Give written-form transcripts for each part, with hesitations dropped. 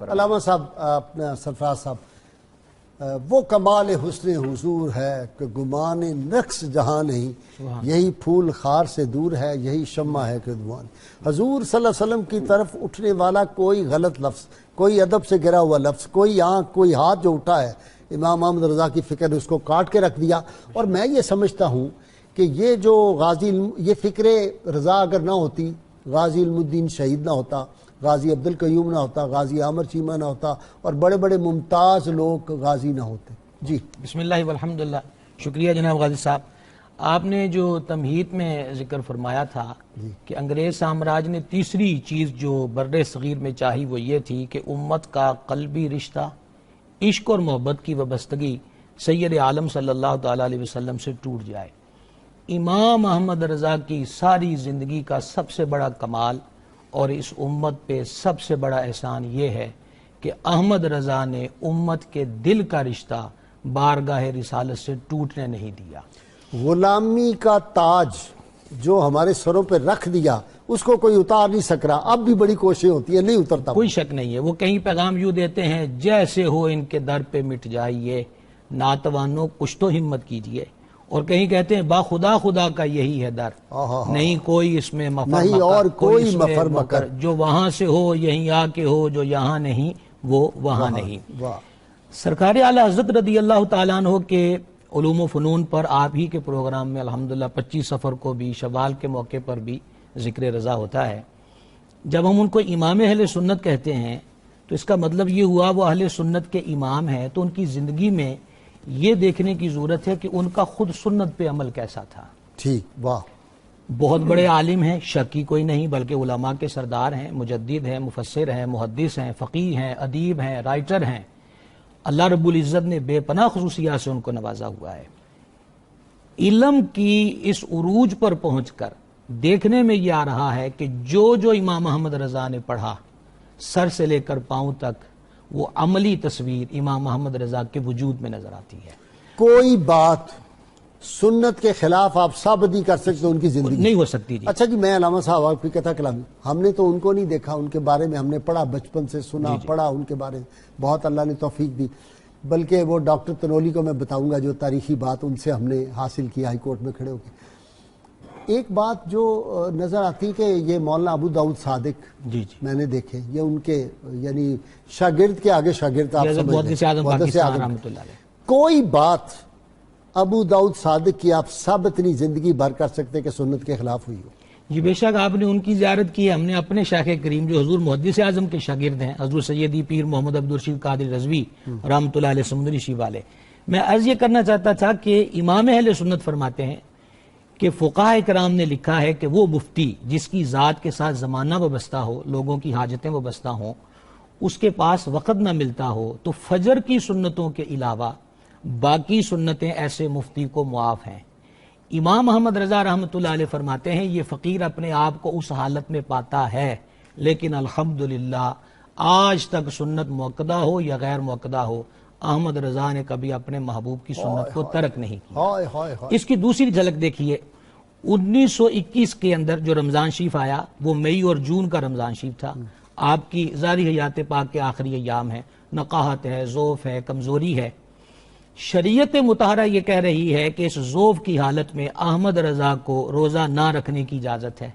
فرمائیں۔ علامہ صاحب، اپنا سرفراز صاحب، وہ کمال حسن حضور ہے کہ گمان نقص جہاں نہیں، یہی پھول خار سے دور ہے، یہی شمع ہے کہ دھواں نہیں۔ حضور صلی اللہ علیہ وسلم کی طرف اٹھنے والا کوئی غلط لفظ، کوئی ادب سے گرا ہوا لفظ، کوئی آنکھ، کوئی ہاتھ جو اٹھا ہے، امام احمد رضا کی فکر نے اس کو کاٹ کے رکھ دیا۔ اور میں یہ سمجھتا ہوں کہ یہ جو یہ فکر رضا اگر نہ ہوتی، غازی علم الدین شہید نہ ہوتا، غازی عبد القیوم نہ ہوتا، غازی عامر چیمہ نہ ہوتا، اور بڑے بڑے ممتاز لوگ غازی نہ ہوتے۔ جی بسم اللہ والحمدللہ، شکریہ جناب غازی صاحب۔ آپ نے جو تمہید میں ذکر فرمایا تھا کہ انگریز سامراج نے تیسری چیز جو بر صغیر میں چاہی وہ یہ تھی کہ امت کا قلبی رشتہ، عشق اور محبت کی وابستگی سید عالم صلی اللہ تعالیٰ علیہ وسلم سے ٹوٹ جائے۔ امام احمد رضا کی ساری زندگی کا سب سے بڑا کمال اور اس امت پہ سب سے بڑا احسان یہ ہے کہ احمد رضا نے امت کے دل کا رشتہ بارگاہ رسالت سے ٹوٹنے نہیں دیا۔ غلامی کا تاج جو ہمارے سروں پہ رکھ دیا اس کو کوئی اتار نہیں سک رہا، اب بھی بڑی کوششیں ہوتی ہیں، نہیں اترتا۔ کوئی شک نہیں ہے، وہ کہیں پیغام یوں دیتے ہیں، جیسے ہو ان کے در پہ مٹ جائیے، ناتوانوں کچھ تو ہمت کیجئے، اور کہیں کہتے ہیں با خدا خدا کا یہی ہے در، نہیں کوئی اس میں مفر نہیں مکر، اور کوئی اس میں مفر مکر، جو وہاں سے ہو یہیں آ کے ہو، جو یہاں نہیں وہ وہاں نہیں۔ واہ۔ سرکار اعلیٰ حضرت رضی اللہ تعالیٰ عنہ کے علوم و فنون پر آپ ہی کے پروگرام میں الحمدللہ 25 سفر کو بھی، شوال کے موقع پر بھی ذکر رضا ہوتا ہے۔ جب ہم ان کو امام اہل سنت کہتے ہیں تو اس کا مطلب یہ ہوا وہ اہل سنت کے امام ہیں، تو ان کی زندگی میں یہ دیکھنے کی ضرورت ہے کہ ان کا خود سنت پہ عمل کیسا تھا۔ ٹھیک، واہ۔ بہت بڑے عالم ہیں، شک کی کوئی نہیں، بلکہ علماء کے سردار ہیں، مجدد ہیں، مفسر ہیں، محدث ہیں، فقیہ ہیں، ادیب ہیں، رائٹر ہیں۔ اللہ رب العزت نے بے پناہ خصوصیات سے ان کو نوازا ہوا ہے۔ علم کی اس عروج پر پہنچ کر دیکھنے میں یہ آ رہا ہے کہ جو امام احمد رضا نے پڑھا سر سے لے کر پاؤں تک، وہ عملی تصویر امام احمد رضا کے وجود میں نظر آتی ہے۔ کوئی بات سنت کے خلاف آپ ثابت نہیں کر سکتے ان کی زندگی نہیں ہو سکتی جی۔ اچھا جی، میں علامہ صاحب آپ کی کہتا کلامی، ہم نے تو ان کو نہیں دیکھا، ان کے بارے میں ہم نے پڑھا، بچپن سے سنا پڑھا ان کے بارے میں، بہت اللہ نے توفیق دی، بلکہ وہ ڈاکٹر تنولی کو میں بتاؤں گا جو تاریخی بات ان سے ہم نے حاصل کی ہائی کورٹ میں کھڑے ہو کے۔ ایک بات جو نظر آتی کہ یہ مولانا ابو داؤد صادق جی میں نے دیکھے، یہ ان کے یعنی شاگرد کے آگے شاگرد، آپ محدث اعظم پاکستان رحمۃ اللہ علیہ، کوئی بات ابو داؤد صادق کی آپ ثابت نہیں زندگی بھر کر سکتے کہ سنت کے خلاف ہوئی ہو؟ جی بے شک آپ نے ان کی زیارت کی ہے، ہم نے اپنے شیخ کریم جو حضور محدث اعظم کے شاگرد ہیں، حضور سیدی پیر محمد عبدالرشید قادری رضوی رحمۃ اللہ علیہ سمندری شی والے، میں عرض یہ کرنا چاہتا تھا کہ امام اہل سنت فرماتے ہیں کہ فقہاء کرام نے لکھا ہے کہ وہ مفتی جس کی ذات کے ساتھ زمانہ وابستہ ہو، لوگوں کی حاجتیں وابستہ ہوں، اس کے پاس وقت نہ ملتا ہو تو فجر کی سنتوں کے علاوہ باقی سنتیں ایسے مفتی کو معاف ہیں۔ امام محمد رضا رحمۃ اللہ علیہ فرماتے ہیں یہ فقیر اپنے آپ کو اس حالت میں پاتا ہے، لیکن الحمدللہ آج تک سنت موقدہ ہو یا غیر موقدہ ہو، احمد رضا نے کبھی اپنے محبوب کی سنت کو ترک نہیں کیا۔ اس کی دوسری جھلک دیکھیے، 1921 کے اندر جو رمضان شریف آیا وہ مئی اور جون کا رمضان شریف تھا، آپ کی ظاہری حیات پاک کے آخری ایام ہے، نقاہت ہے، ضعف ہے، کمزوری ہے۔ شریعت مطہرہ یہ کہہ رہی ہے کہ اس ضعف کی حالت میں احمد رضا کو روزہ نہ رکھنے کی اجازت ہے،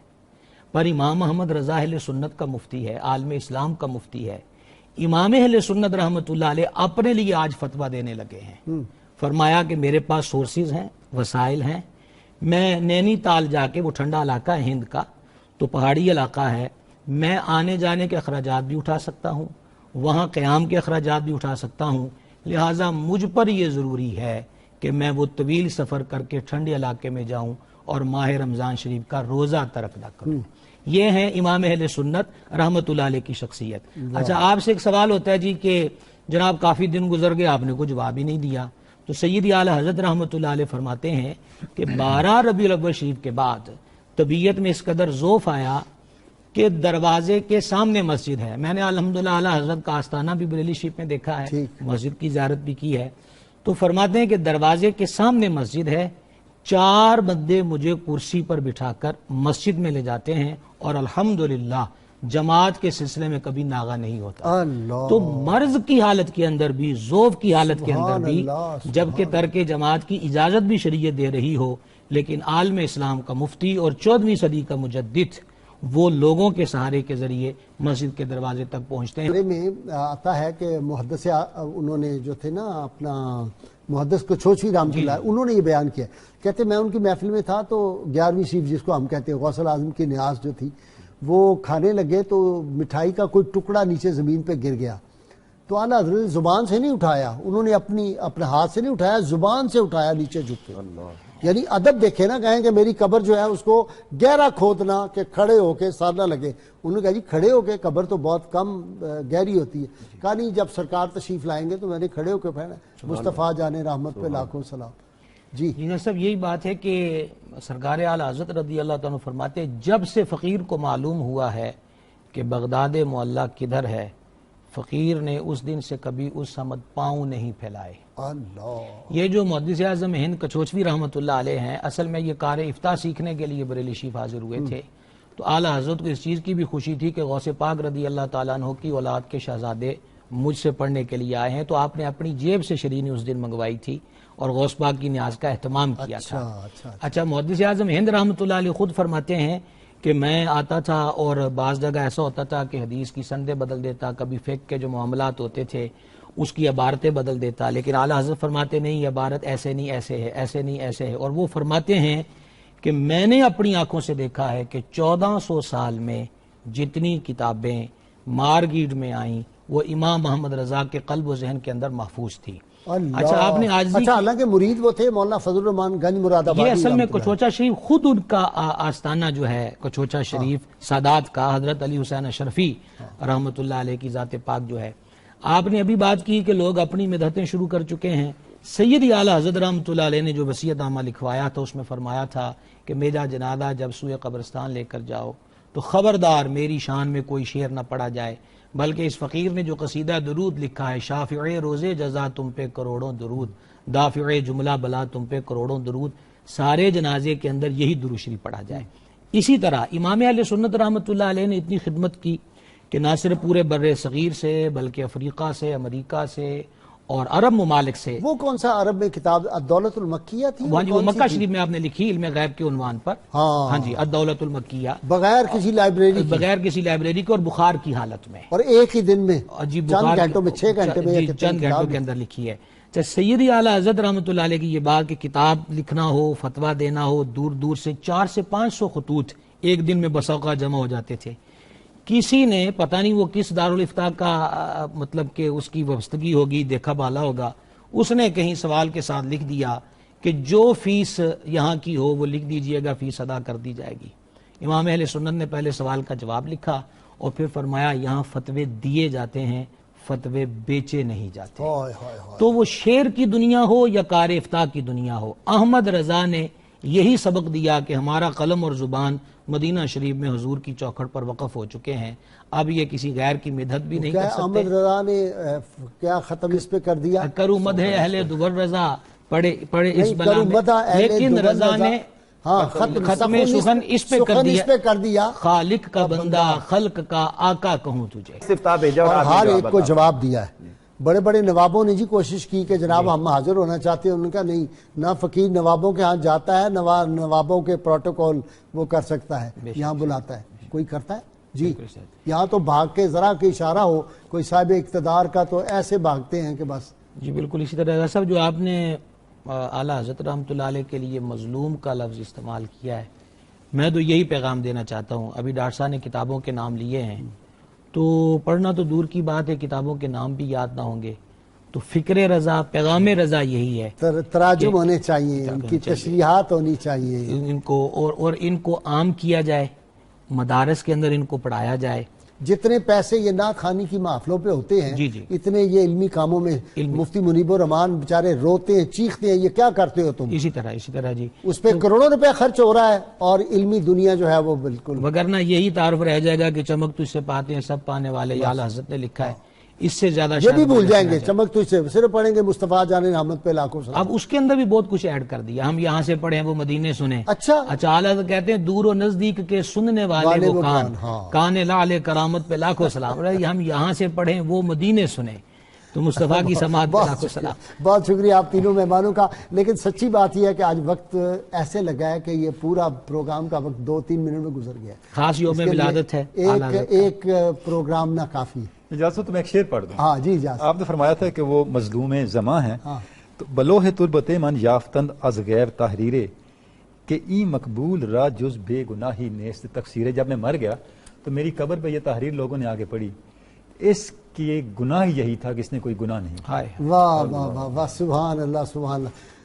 پر امام احمد رضا اہل سنت کا مفتی ہے، عالم اسلام کا مفتی ہے، امام اہل سنت رحمۃ اللہ علیہ اپنے لیے آج فتویٰ دینے لگے ہیں۔ فرمایا کہ میرے پاس سورسز ہیں، وسائل ہیں، میں نینی تال جا کے، وہ ٹھنڈا علاقہ ہے ہند کا تو پہاڑی علاقہ ہے، میں آنے جانے کے اخراجات بھی اٹھا سکتا ہوں، وہاں قیام کے اخراجات بھی اٹھا سکتا ہوں، لہٰذا مجھ پر یہ ضروری ہے کہ میں وہ طویل سفر کر کے ٹھنڈے علاقے میں جاؤں اور ماہ رمضان شریف کا روزہ ترک نہ کروں۔ یہ ہے امام اہل سنت رحمۃ اللہ علیہ کی شخصیت۔ اچھا آپ سے ایک سوال ہوتا ہے جی کہ جناب کافی دن گزر گئے آپ نے کوئی جواب ہی نہیں دیا، تو سیدی اعلیٰ حضرت رحمۃ اللہ علیہ فرماتے ہیں کہ 12 ربیع الاول شریف کے بعد طبیعت میں اس قدر ضعف آیا کہ دروازے کے سامنے مسجد ہے، میں نے الحمدللہ اعلیٰ حضرت کا آستانہ بھی بریلی شریف میں دیکھا ہے، مسجد کی زیارت بھی کی ہے، تو فرماتے ہیں کہ دروازے کے سامنے مسجد ہے، 4 بندے مجھے کرسی پر بٹھا کر مسجد میں لے جاتے ہیں اور الحمدللہ جماعت کے سلسلے میں کبھی ناغہ نہیں ہوتا. اللہ. تو مرض کی حالت کے اندر بھی، ذوف کی حالت کے اندر بھی، اللہ، جبکہ ترک جماعت کی اجازت بھی شریعت دے رہی ہو، لیکن عالم اسلام کا مفتی اور 14ویں صدی کا مجدد وہ لوگوں کے سہارے کے ذریعے مسجد کے دروازے تک پہنچتے ہیں. میں آتا ہے کہ محدث انہوں نے جو تھے نا اپنا محدث کچھوچوی رحمۃ اللہ انہوں نے یہ بیان کیا، کہتے میں ان کی محفل میں تھا تو 11ویں شریف جس کو ہم کہتے ہیں غوث الاعظم کی نیاز جو تھی وہ کھانے لگے تو مٹھائی کا کوئی ٹکڑا نیچے زمین پہ گر گیا تو اعلیٰ حضرت زبان سے نہیں اٹھایا، انہوں نے اپنے ہاتھ سے نہیں اٹھایا، زبان سے اٹھایا نیچے جھک کے. یعنی ادب دیکھے نا، کہیں کہ میری قبر جو ہے اس کو گہرا کھودنا کہ کھڑے ہو کے سار نہ لگے. انہوں نے کہا جی کھڑے ہو کے قبر تو بہت کم گہری ہوتی ہے. کہا نہیں جب سرکار تشریف لائیں گے تو میں نے کھڑے ہو کے پڑھنا. مصطفیٰ جان رحمت پہ لاکھوں سلام. جی صاحب یہی بات ہے کہ سرکار اعلیٰ حضرت رضی اللہ تعالیٰ فرماتے جب سے فقیر کو معلوم ہوا ہے کہ بغداد معلیٰ کدھر ہے، فقیر نے اس دن سے کبھی اس سمت پاؤں نہیں پھیلائے. اللہ. یہ جو محدث اعظم ہند کچھوچوی رحمۃ اللہ علیہ ہیں، اصل میں یہ کار افتاح سیکھنے کے لیے بریلی شریف حاضر ہوئے تھے. تو اعلیٰ حضرت کو اس چیز کی بھی خوشی تھی کہ غوث پاک رضی اللہ تعالیٰ عنہ کی اولاد کے شہزادے مجھ سے پڑھنے کے لیے آئے ہیں، تو آپ نے اپنی جیب سے شرینی اس دن منگوائی تھی اور غوث پاک کی نیاز کا اہتمام کیا تھا. اچھا محدث اعظم ہند رحمۃ اللہ علیہ خود فرماتے ہیں کہ میں آتا تھا اور بعض جگہ ایسا ہوتا تھا کہ حدیث کی سندیں بدل دیتا، کبھی فقہ کے جو معاملات ہوتے تھے اس کی عبارتیں بدل دیتا، لیکن اعلیٰ حضرت فرماتے نہیں یہ عبارت ایسے نہیں ایسے ہے، ایسے نہیں ایسے ہے. اور وہ فرماتے ہیں کہ میں نے اپنی آنکھوں سے دیکھا ہے کہ 1400 سال میں جتنی کتابیں مارگیڈ میں آئیں وہ امام محمد رضا کے قلب و ذہن کے اندر محفوظ تھی. اچھا آپ نے حالانکہ مرید وہ تھے مولانا فضل الرحمان گنج مراد آبادی. یہ اصل میں کچھوچا شریف خود ان کا آستانہ جو ہے کچھوچا شریف سادات کا حضرت علی حسین اشرفی رحمۃ اللہ علیہ کی ذات پاک جو ہے. آپ نے ابھی بات کی کہ لوگ اپنی مدحتیں شروع کر چکے ہیں. سیدی اعلیٰ حضرت رحمۃ اللہ علیہ نے جو وصیت نامہ لکھوایا تھا اس میں فرمایا تھا کہ میرا جنازہ جب سوئے قبرستان لے کر جاؤ تو خبردار میری شان میں کوئی شعر نہ پڑا جائے، بلکہ اس فقیر نے جو قصیدہ درود لکھا ہے، شافع روزے جزا تم پہ کروڑوں درود، دافع جملہ بلا تم پہ کروڑوں درود، سارے جنازے کے اندر یہی درود شریف پڑھا جائے. اسی طرح امام اہل سنت رحمۃ اللہ علیہ نے اتنی خدمت کی کہ نہ صرف پورے بر صغیر سے بلکہ افریقہ سے، امریکہ سے اور عرب ممالک سے. وہ کون سا عرب میں کتاب الدولت المکیہ تھی؟ ہاں جی وہ مکہ شریف میں آپ نے لکھی علم غیب کے عنوان پر. ہاں جی الدولت المکیہ، بغیر کسی لائبریری کے اور بخار کی حالت میں، اور ایک ہی دن میں چند گھنٹوں میں 6 گھنٹے میں چند گھنٹوں کے اندر لکھی ہے. سیدی اعلیٰ حضرت رحمۃ اللہ علیہ کی یہ بات کہ کتاب لکھنا ہو، فتویٰ دینا ہو، دور دور سے 400 سے 500 خطوط ایک دن میں بسا اوقات جمع ہو جاتے تھے. کسی نے پتہ نہیں وہ کس دارالافتاء کا مطلب کہ اس کی وابستگی ہوگی، دیکھا بالا ہوگا، اس نے کہیں سوال کے ساتھ لکھ دیا کہ جو فیس یہاں کی ہو وہ لکھ دیجئے گا، فیس ادا کر دی جائے گی. امام اہل سنت نے پہلے سوال کا جواب لکھا اور پھر فرمایا یہاں فتوے دیے جاتے ہیں، فتوے بیچے نہیں جاتے. تو وہ شعر کی دنیا ہو یا کار افتاء کی دنیا ہو، احمد رضا نے یہی سبق دیا کہ ہمارا قلم اور زبان مدینہ شریف میں حضور کی چوکھٹ پر وقف ہو چکے ہیں، اب یہ کسی غیر کی مدحت بھی نہیں کر سکتے. احمد رضا نے کیا ختم اس پہ کر دیا؟ کرو مدح اہل دور رضا پڑھے اس بلا میں، لیکن رضا نے ختم سخن اس پہ کر دیا، خالق کا بندہ خلق کا آقا کہوں تجھے. اور ہر ایک کو جواب دیا ہے. بڑے بڑے نوابوں نے جی کوشش کی کہ جناب ہم حاضر ہونا چاہتے ہیں، انہوں نے کہا نہیں، نہ فقیر نوابوں کے ہاں جاتا ہے، نوابوں کے پروٹوکول وہ کر سکتا ہے، یہاں بلاتا ہے کوئی کرتا ہے جی. یہاں تو بھاگ کے ذرا کہ اشارہ ہو کوئی صاحب اقتدار کا تو ایسے بھاگتے ہیں کہ بس. جی بالکل اسی طرح صاحب جو آپ نے اعلیٰ حضرت رحمۃ اللہ علیہ کے لیے مظلوم کا لفظ استعمال کیا ہے، میں تو یہی پیغام دینا چاہتا ہوں. ابھی ڈاکٹر صاحب نے کتابوں کے نام لیے ہیں تو پڑھنا تو دور کی بات ہے، کتابوں کے نام بھی یاد نہ ہوں گے. تو فکر رضا، پیغام رضا یہی ہے، تراجم ہونے چاہیے، ان کی تشریحات ہونی چاہیے، ان کو اور ان کو عام کیا جائے، مدارس کے اندر ان کو پڑھایا جائے. جتنے پیسے یہ نعت خوانی کی محفلوں پہ ہوتے ہیں اتنے یہ علمی کاموں میں مفتی منیب الرحمان بیچارے روتے ہیں، چیختے ہیں، یہ کیا کرتے ہو تم؟ اسی طرح جی اس پہ کروڑوں روپے خرچ ہو رہا ہے اور علمی دنیا جو ہے وہ بالکل. وگرنہ یہی تعارف رہ جائے گا کہ چمک تجھ سے پاتے ہیں سب پانے والے، یا اعلیٰ حضرت نے لکھا ہے. اس سے زیادہ یہ شاید بھی بھول بات جائیں نہ گے، جائے۔ چمک تجھ سے صرف پڑھیں گے مصطفیٰ جان رحمت پہ لاکھوں سلام۔ اب اس کے اندر بھی بہت کچھ ایڈ کر دیا، ہم یہاں سے پڑھیں وہ مدینے سنیں۔ اچھا اعلیٰ حضرت کہتے ہیں دور و نزدیک کے سننے والے وہ کان، ہاں۔ کان لعل کرامت پہ لاکھوں سلام۔ ہم یہاں سے پڑھیں وہ مدینے سنیں تو مصطفیٰ کی سماعت پہ لاکھوں سلام۔ بہت شکریہ آپ تینوں مہمانوں کا، لیکن سچی بات یہ ہے کہ آج وقت ایسے لگا ہے کہ یہ پورا پروگرام کا وقت 2-3 منٹ میں گزر گیا ہے۔ خاص یوم اس کے لیے ولادت ہے اعلیٰ حضرت۔ ایک پروگرام نہ کافی۔ اجازت تو میں ایک شعر پڑھ دوں۔ ہاں جی اجازت۔ آپ نے فرمایا تھا کہ وہ مظلوم زماں ہیں، ہاں۔ تو بلوہ تربت من یافتند از غیر تحریرے کہ ای مقبول را جز بے گناہی نیست تقصیرے۔ جب میں مر گیا تو میری قبر پہ یہ تحریر لوگوں نے آگے پڑھی، اس کی ایک گناہ یہی تھا کہ اس نے کوئی گناہ نہیں۔ ہائے واہ واہ واہ واہ، سبحان اللہ سبحان اللہ۔